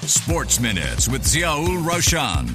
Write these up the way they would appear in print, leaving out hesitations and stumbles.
Sports Minutes with Ziaul Raushan.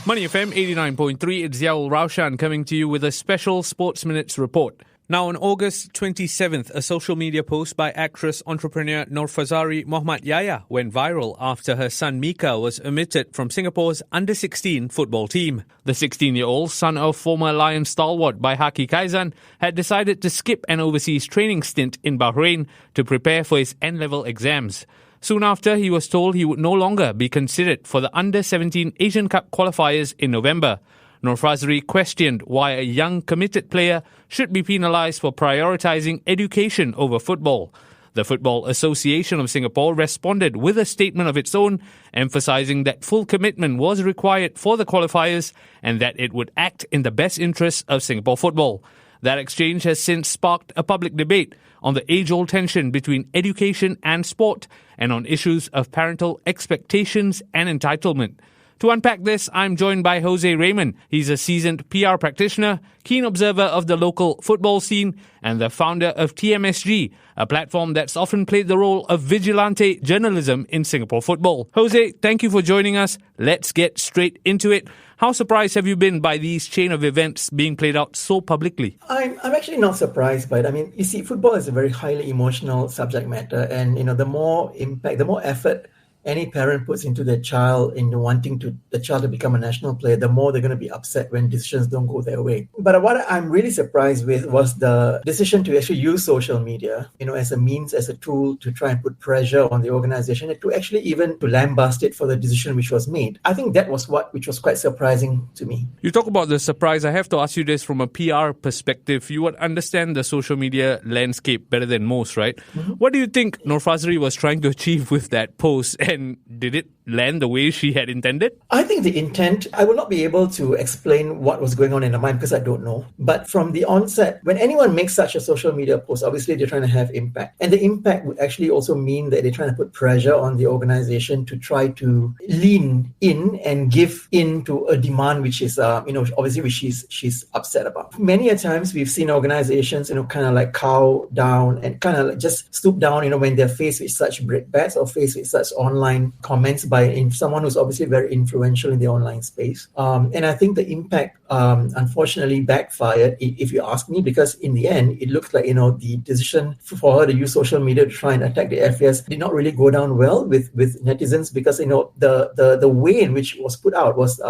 Money FM 89.3, it's Ziaul Raushan coming to you with a special Sports Minutes report. Now, on August 27th, a social media post by actress-entrepreneur Norfazari Mohammad Yahya went viral after her son Mika was omitted from Singapore's under-16 football team. The 16-year-old, son of former Lions stalwart Baihakki Kaizan, had decided to skip an overseas training stint in Bahrain to prepare for his N-level exams. Soon after, he was told he would no longer be considered for the Under-17 Asian Cup qualifiers in November. Norfazari questioned why a young committed player should be penalised for prioritising education over football. The Football Association of Singapore responded with a statement of its own, emphasising that full commitment was required for the qualifiers and that it would act in the best interests of Singapore football. That exchange has since sparked a public debate on the age-old tension between education and sport and on issues of parental expectations and entitlement. To unpack this, I'm joined by Jose Raymond. He's a seasoned PR practitioner, keen observer of the local football scene, and the founder of TMSG, a platform that's often played the role of vigilante journalism in Singapore football. Jose, thank you for joining us. Let's get straight into it. How surprised have you been by these chain of events being played out so publicly? I'm actually not surprised by it. I mean, you see, football is a very highly emotional subject matter, and the more impact, the more effort any parent puts into their child in wanting the child to become a national player, the more they're going to be upset when decisions don't go their way. But what I'm really surprised with was the decision to actually use social media, as a means, as a tool to try and put pressure on the organization and to actually even to lambast it for the decision which was made. I think that was which was quite surprising to me. You talk about the surprise. I have to ask you this from a PR perspective. You would understand the social media landscape better than most, right? Mm-hmm. What do you think Norfazari was trying to achieve with that post? And did it land the way she had intended? I think the intent, I will not be able to explain what was going on in her mind because I don't know. But from the onset, when anyone makes such a social media post, obviously they're trying to have impact. And the impact would actually also mean that they're trying to put pressure on the organization to try to lean in and give in to a demand which is, obviously which she's upset about. Many a times we've seen organizations, kind of like cow down and kind of like just stoop down, when they're faced with such brickbats or faced with such online comments by someone who's obviously very influential in the online space. And I think the impact, unfortunately, backfired, if you ask me, because in the end, it looks like, the decision for her to use social media to try and attack the FAS did not really go down well with netizens because, the way in which it was put out was,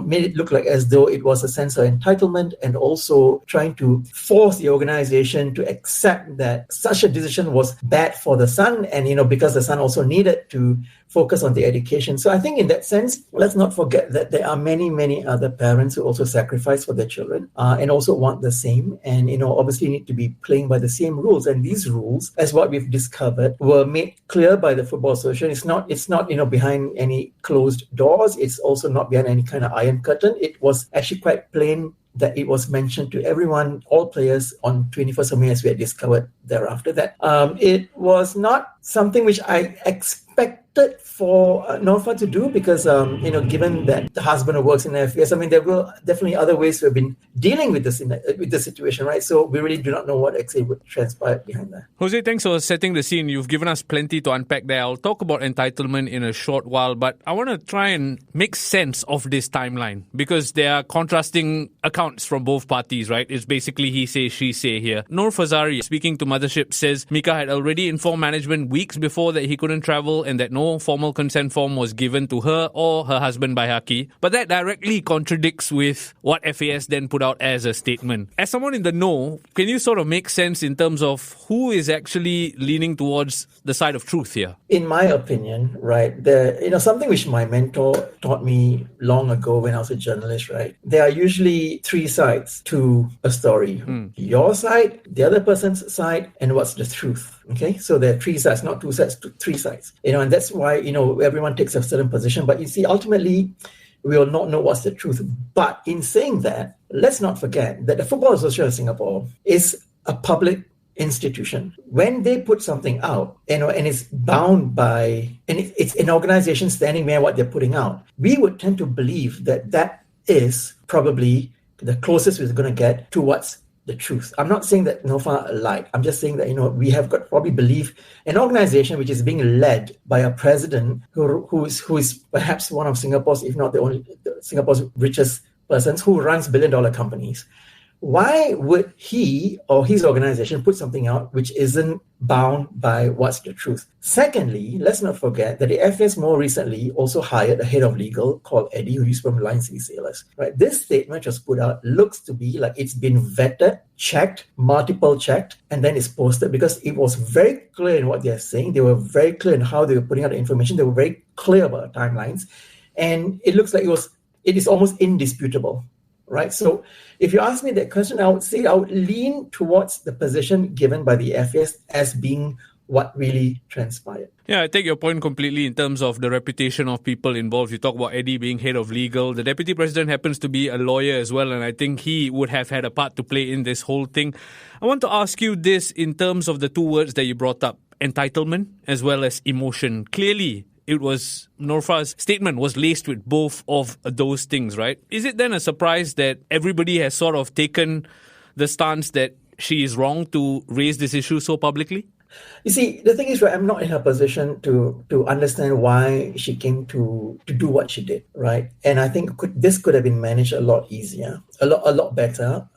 made it look like as though it was a sense of entitlement and also trying to force the organization to accept that such a decision was bad for the son and, because the son also needed to focus on the education. So I think in that sense, let's not forget that there are many, many other parents who also sacrifice for their children and also want the same and, obviously need to be playing by the same rules. And these rules, as what we've discovered, were made clear by the Football Association. It's not behind any closed doors. It's also not behind any kind of iron curtain. It was actually quite plain that it was mentioned to everyone, all players, on 21st of May, as we had discovered thereafter. That it was not something which I expected for Norfa to do because, given that the husband works in the FAS, there were definitely other ways to have been dealing with this with the situation, right? So we really do not know what actually would transpire behind that. Jose, thanks for setting the scene. You've given us plenty to unpack there. I'll talk about entitlement in a short while, but I want to try and make sense of this timeline because there are contrasting accounts from both parties, right? It's basically he say, she say here. Norfazari, speaking to Mothership, says Mika had already informed management weeks before that he couldn't travel and that no formal consent form was given to her or her husband Baihakki. But that directly contradicts with what FAS then put out as a statement. As someone in the know, can you sort of make sense in terms of who is actually leaning towards the side of truth here? In my opinion, right, something which my mentor taught me long ago when I was a journalist, right, there are usually three sides to a story. Your side, the other person's side, and what's the truth. Okay, so there are three sides, not two sides, three sides. And that's why, everyone takes a certain position. But you see, ultimately, we will not know what's the truth. But in saying that, let's not forget that the Football Association of Singapore is a public institution. When they put something out, and it's bound by, and it's an organization standing by what they're putting out, we would tend to believe that is probably the closest we're going to get to what's the truth. I'm not saying that Norfa lied. I'm just saying that, we have got to probably believe an organization which is being led by a president who is perhaps one of Singapore's, if not Singapore's richest persons, who runs billion-dollar companies. Why would he or his organization put something out which isn't bound by what's the truth? Secondly, let's not forget that the FS more recently also hired a head of legal called Eddie, who is from Line City Sailors. Right? This statement was put out looks to be like it's been vetted, checked, multiple checked, and then it's posted because it was very clear in what they're saying. They were very clear in how they were putting out the information. They were very clear about timelines. And it looks like it is almost indisputable. Right. So if you ask me that question, I would lean towards the position given by the FAS as being what really transpired. Yeah, I take your point completely in terms of the reputation of people involved. You talk about Eddie being head of legal. The deputy president happens to be a lawyer as well, and I think he would have had a part to play in this whole thing. I want to ask you this in terms of the two words that you brought up, entitlement as well as emotion. Clearly, Norfa's statement was laced with both of those things, right? Is it then a surprise that everybody has sort of taken the stance that she is wrong to raise this issue so publicly? You see, the thing is, right, I'm not in a position to understand why she came to do what she did, right? And I think this could have been managed a lot easier, a lot better,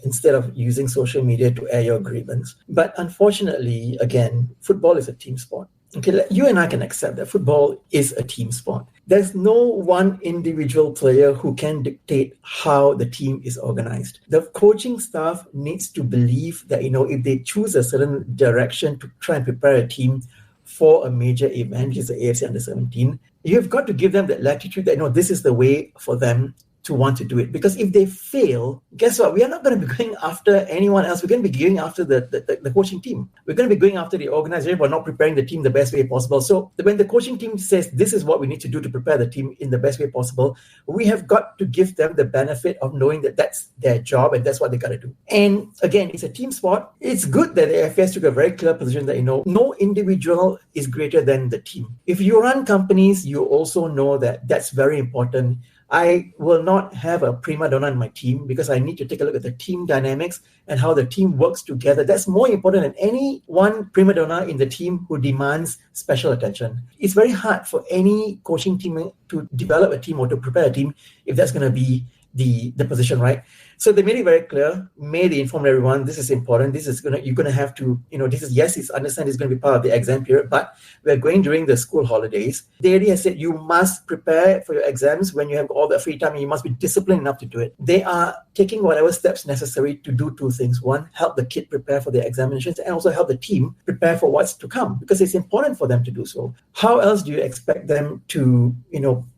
instead of using social media to air your grievance. But unfortunately, again, football is a team sport. Okay, you and I can accept that football is a team sport. There's no one individual player who can dictate how the team is organized. The coaching staff needs to believe that, if they choose a certain direction to try and prepare a team for a major event, which is the AFC Under-17, you've got to give them that latitude that, this is the way for them to want to do it. Because if they fail, guess what? We are not going to be going after anyone else. We're going to be going after the coaching team. We're going to be going after the organization for not preparing the team the best way possible. So when the coaching team says this is what we need to do to prepare the team in the best way possible, we have got to give them the benefit of knowing that that's their job and that's what they got to do. And again, it's a team sport. It's good that the FAS took a very clear position that, no individual is greater than the team. If you run companies, you also know that that's very important. I will not have a prima donna in my team because I need to take a look at the team dynamics and how the team works together. That's more important than any one prima donna in the team who demands special attention. It's very hard for any coaching team to develop a team or to prepare a team if that's going to be the position, right? So they made it very clear, they informed everyone, this is important, you're going to have to, it's understand it's going to be part of the exam period, but we're going during the school holidays. They already have said you must prepare for your exams when you have all the free time and you must be disciplined enough to do it. They are taking whatever steps necessary to do two things. One, help the kid prepare for their examinations and also help the team prepare for what's to come because it's important for them to do so. How else do you expect them to,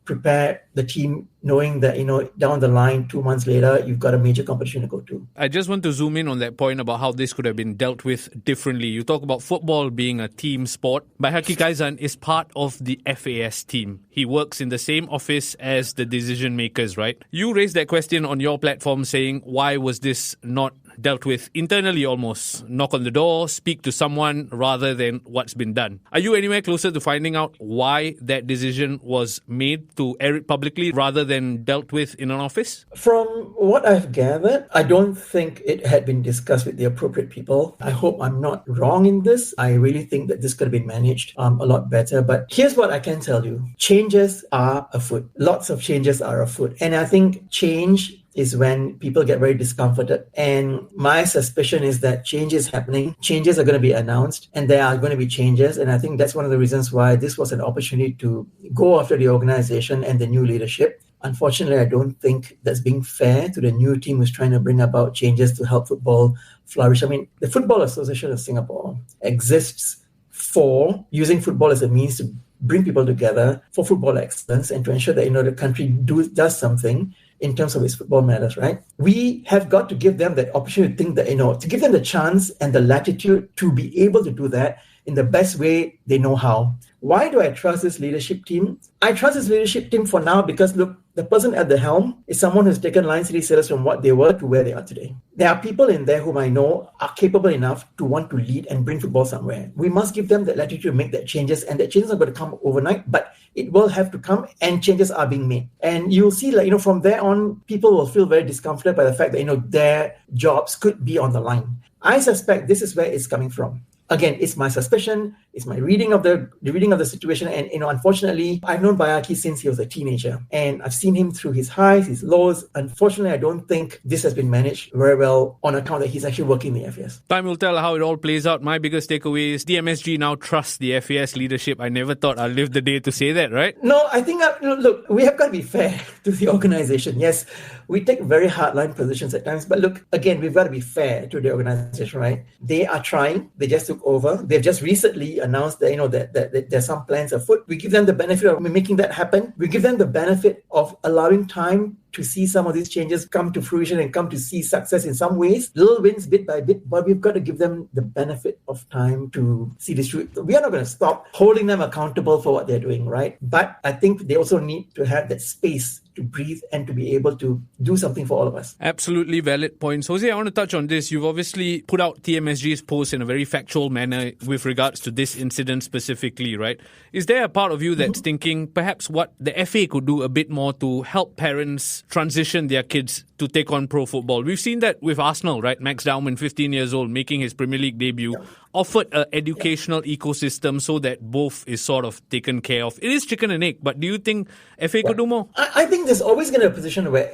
prepare the team knowing that, down the line, 2 months later, you've got a major competition to go to? I just want to zoom in on that point about how this could have been dealt with differently. You talk about football being a team sport. Baihakki Kaizan is part of the FAS team. He works in the same office as the decision makers, right? You raised that question on your platform saying, why was this not dealt with internally almost? Knock on the door, speak to someone rather than what's been done. Are you anywhere closer to finding out why that decision was made to air it publicly rather than dealt with in an office? From what I've gathered, I don't think it had been discussed with the appropriate people. I hope I'm not wrong in this. I really think that this could have been managed a lot better. But here's what I can tell you. Changes are afoot. Lots of changes are afoot. And I think change is when people get very discomforted. And my suspicion is that change is happening. Changes are going to be announced and there are going to be changes. And I think that's one of the reasons why this was an opportunity to go after the organization and the new leadership. Unfortunately, I don't think that's being fair to the new team who's trying to bring about changes to help football flourish. I mean, the Football Association of Singapore exists for using football as a means to bring people together for football excellence and to ensure that, the country does something in terms of its football matters, right? We have got to give them that opportunity to think that, to give them the chance and the latitude to be able to do that in the best way they know how. Why do I trust this leadership team? I trust this leadership team for now because, look, the person at the helm is someone who's taken Line City Sailors from what they were to where they are today. There are people in there whom I know are capable enough to want to lead and bring football somewhere. We must give them that latitude to make that changes, and that changes are going to come overnight, but it will have to come, and changes are being made. And you'll see, from there on, people will feel very discomforted by the fact that, their jobs could be on the line. I suspect this is where it's coming from. Again, it's my suspicion, it's my reading of the situation. And, unfortunately, I've known Baihakki since he was a teenager. And I've seen him through his highs, his lows. Unfortunately, I don't think this has been managed very well on account that he's actually working in the FAS. Time will tell how it all plays out. My biggest takeaway is TMSG now trusts the FAS leadership. I never thought I'd live the day to say that, right? No, I think, look, we have got to be fair to the organization. Yes, we take very hardline positions at times. But look, again, we've got to be fair to the organization, right? They are trying. They just took over. They've just recently announced that, that there's some plans afoot. We give them the benefit of making that happen. We give them the benefit of allowing time to see some of these changes come to fruition and come to see success in some ways. Little wins bit by bit, but we've got to give them the benefit of time to see this through. We are not going to stop holding them accountable for what they're doing, right? But I think they also need to have that space to breathe and to be able to do something for all of us. Absolutely valid points. Jose, I want to touch on this. You've obviously put out TMSG's post in a very factual manner with regards to this incident specifically, right? Is there a part of you that's thinking perhaps what the FA could do a bit more to help parents transition their kids to take on pro football? We've seen that with Arsenal, right? Max Dowman, 15 years old, making his Premier League debut, offered an educational ecosystem so that both is sort of taken care of. It is chicken and egg, but do you think FA could do more? I think there's always going to be a position where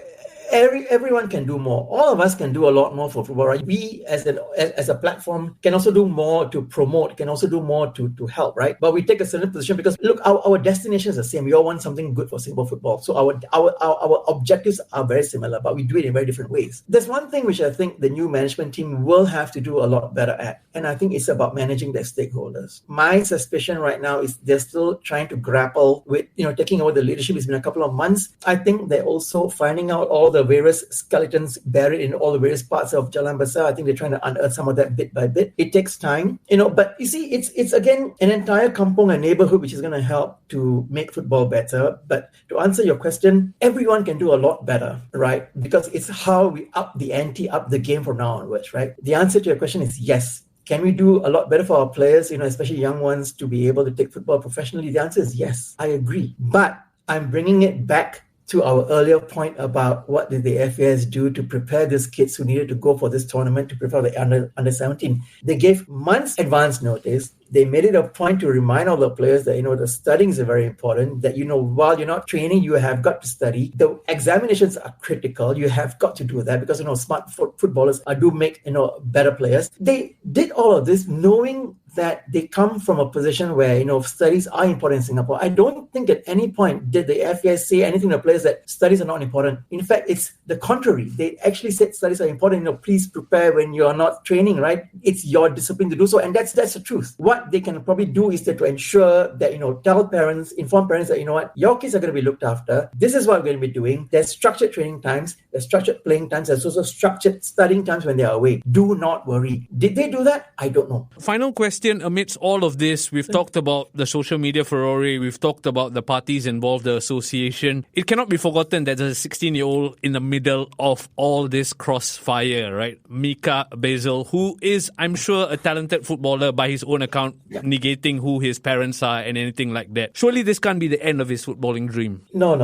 everyone can do more. All of us can do a lot more for football, right? We as a platform can also do more to promote, can also do more to help, right? But we take a certain position because, look, our destination is the same. We all want something good for Singapore football. So our objectives are very similar, but we do it in very different ways. There's one thing which I think the new management team will have to do a lot better at, and I think it's about managing their stakeholders. My suspicion right now is they're still trying to grapple with, taking over the leadership. It's been a couple of months. I think they're also finding out all the various skeletons buried in all the various parts of Jalan Besar. I think they're trying to unearth some of that bit by bit. It takes time, but you see, it's again an entire kampong, a neighborhood, which is going to help to make football better. But to answer your question, everyone can do a lot better, right? Because it's how we up the ante, up the game from now onwards, right? The answer to your question is yes. Can we do a lot better for our players, especially young ones, to be able to take football professionally? The answer is yes. I agree. But I'm bringing it back to our earlier point about what did the FAS do to prepare these kids who needed to go for this tournament, to prepare the under 17. They gave months advance notice. They made it a point to remind all the players that, the studying is very important, that, while you're not training, you have got to study. The examinations are critical. You have got to do that because, smart footballers do make, better players. They did all of this knowing that they come from a position where, studies are important in Singapore. I don't think at any point did the FAS say anything to players that studies are not important. In fact, it's the contrary. They actually said studies are important. Please prepare when you're not training, right? It's your discipline to do so. And that's the truth. What they can probably do is to ensure that, tell parents, inform parents that, your kids are going to be looked after. This is what we're going to be doing. There's structured training times. There's structured playing times. There's also structured studying times when they are away. Do not worry. Did they do that? I don't know. Final question. Amidst all of this, we've talked about the social media furore, we've talked about the parties involved, the association. It cannot be forgotten that there's a 16-year-old in the middle of all this crossfire, right? Mika Baihakki, who is, I'm sure, a talented footballer by his own account, negating who his parents are and anything like that. Surely this can't be the end of his footballing dream. No.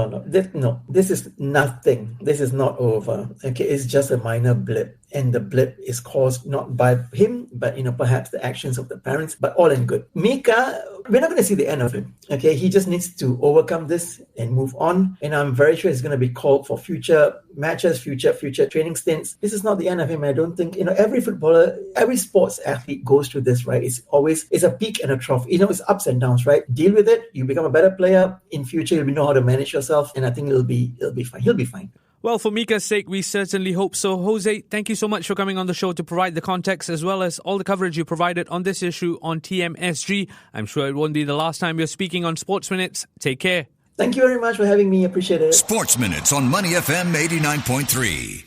This is nothing. This is not over. Okay, it's just a minor blip. And the blip is caused not by him, but, perhaps the actions of the parents, but all in good. Mika, we're not going to see the end of him. Okay, he just needs to overcome this and move on. And I'm very sure he's going to be called for future matches, future training stints. This is not the end of him. I don't think, every footballer, every sports athlete goes through this, right? It's a peak and a trough. It's ups and downs, right? Deal with it. You become a better player. In future, you'll know how to manage yourself. And I think it'll be fine. He'll be fine. Well, for Mika's sake, we certainly hope so. Jose, thank you so much for coming on the show to provide the context as well as all the coverage you provided on this issue on TMSG. I'm sure it won't be the last time you're speaking on Sports Minutes. Take care. Thank you very much for having me. Appreciate it. Sports Minutes on Money FM 89.3.